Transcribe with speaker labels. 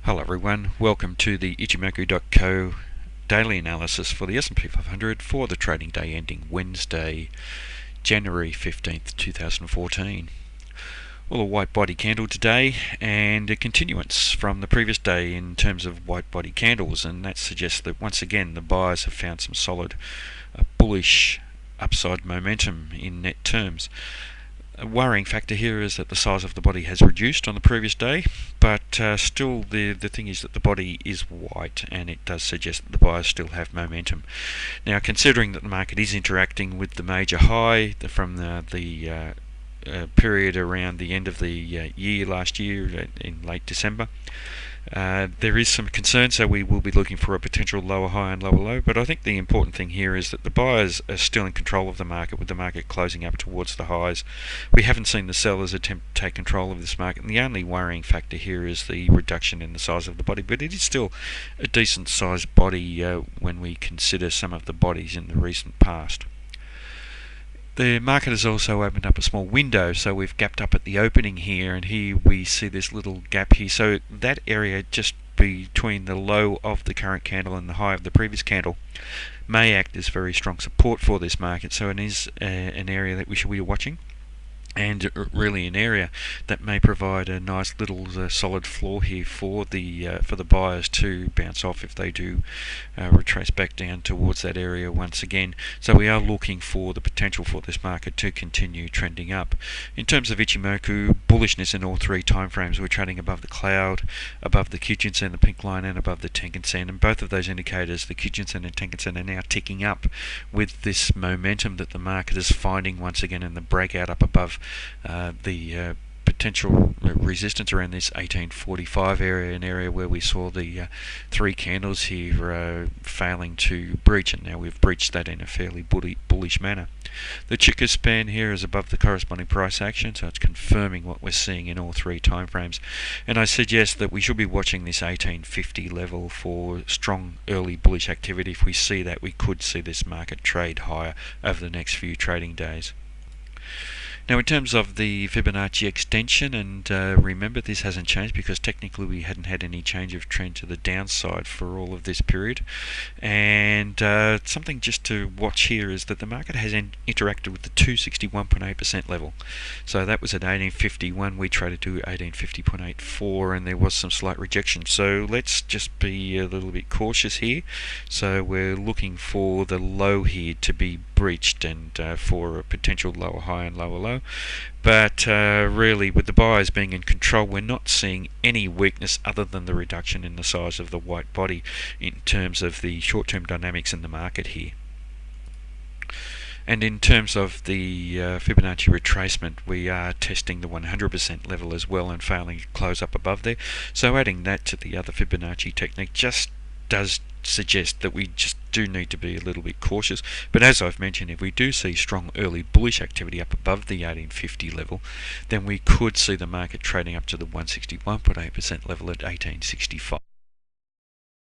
Speaker 1: Hello everyone, welcome to the Ichimoku.co daily analysis for the S&P 500 for the trading day ending Wednesday, January 15th, 2014. Well, a white body candle today and a continuance from the previous day in terms of white body candles, and that suggests that once again the buyers have found some solid bullish upside momentum in net terms. A worrying factor here is that the size of the body has reduced on the previous day, but still the thing is that the body is white, and it does suggest that the buyers still have momentum. Now, considering that the market is interacting with the major high from the period around the end of the year last year in late December, there is some concern, so we will be looking for a potential lower high and lower low. But I think the important thing here is that the buyers are still in control of the market, with the market closing up towards the highs. We haven't seen the sellers attempt to take control of this market, and the only worrying factor here is the reduction in the size of the body, but it is still a decent sized body when we consider some of the bodies in the recent past. The market has also opened up a small window, so we've gapped up at the opening here, and here we see this little gap here. So that area just between the low of the current candle and the high of the previous candle may act as very strong support for this market. So it is an area that we should be watching, and really an area that may provide a nice little solid floor here for the buyers to bounce off if they do retrace back down towards that area once again. So we are looking for the potential for this market to continue trending up. In terms of Ichimoku, bullishness in all three timeframes. We're trading above the cloud, above the Kijun-sen, the pink line, and above the Tenkan-sen, and both of those indicators, the Kijun-sen and Tenkan-sen, are now ticking up with this momentum that the market is finding once again in the breakout up above the potential resistance around this 1845 area, an area where we saw the three candles here failing to breach, and now we've breached that in a fairly bullish manner. The Chiker span here is above the corresponding price action, so it's confirming what we're seeing in all three timeframes, and I suggest that we should be watching this 1850 level for strong early bullish activity. If we see that, we could see this market trade higher over the next few trading days. Now, in terms of the Fibonacci extension, and remember this hasn't changed because technically we hadn't had any change of trend to the downside for all of this period, and something just to watch here is that the market has interacted with the 261.8% level. So that was at 1851, we traded to 1850.84, and there was some slight rejection. So let's just be a little bit cautious here. So we're looking for the low here to be breached, and for a potential lower high and lower low. But really, with the buyers being in control, we're not seeing any weakness other than the reduction in the size of the white body in terms of the short-term dynamics in the market here. And in terms of the Fibonacci retracement, we are testing the 100% level as well and failing to close up above there. So adding that to the other Fibonacci technique just does suggest that we just do need to be a little bit cautious. But as I've mentioned, if we do see strong early bullish activity up above the 1850 level, then we could see the market trading up to the 161.8% level at 1865.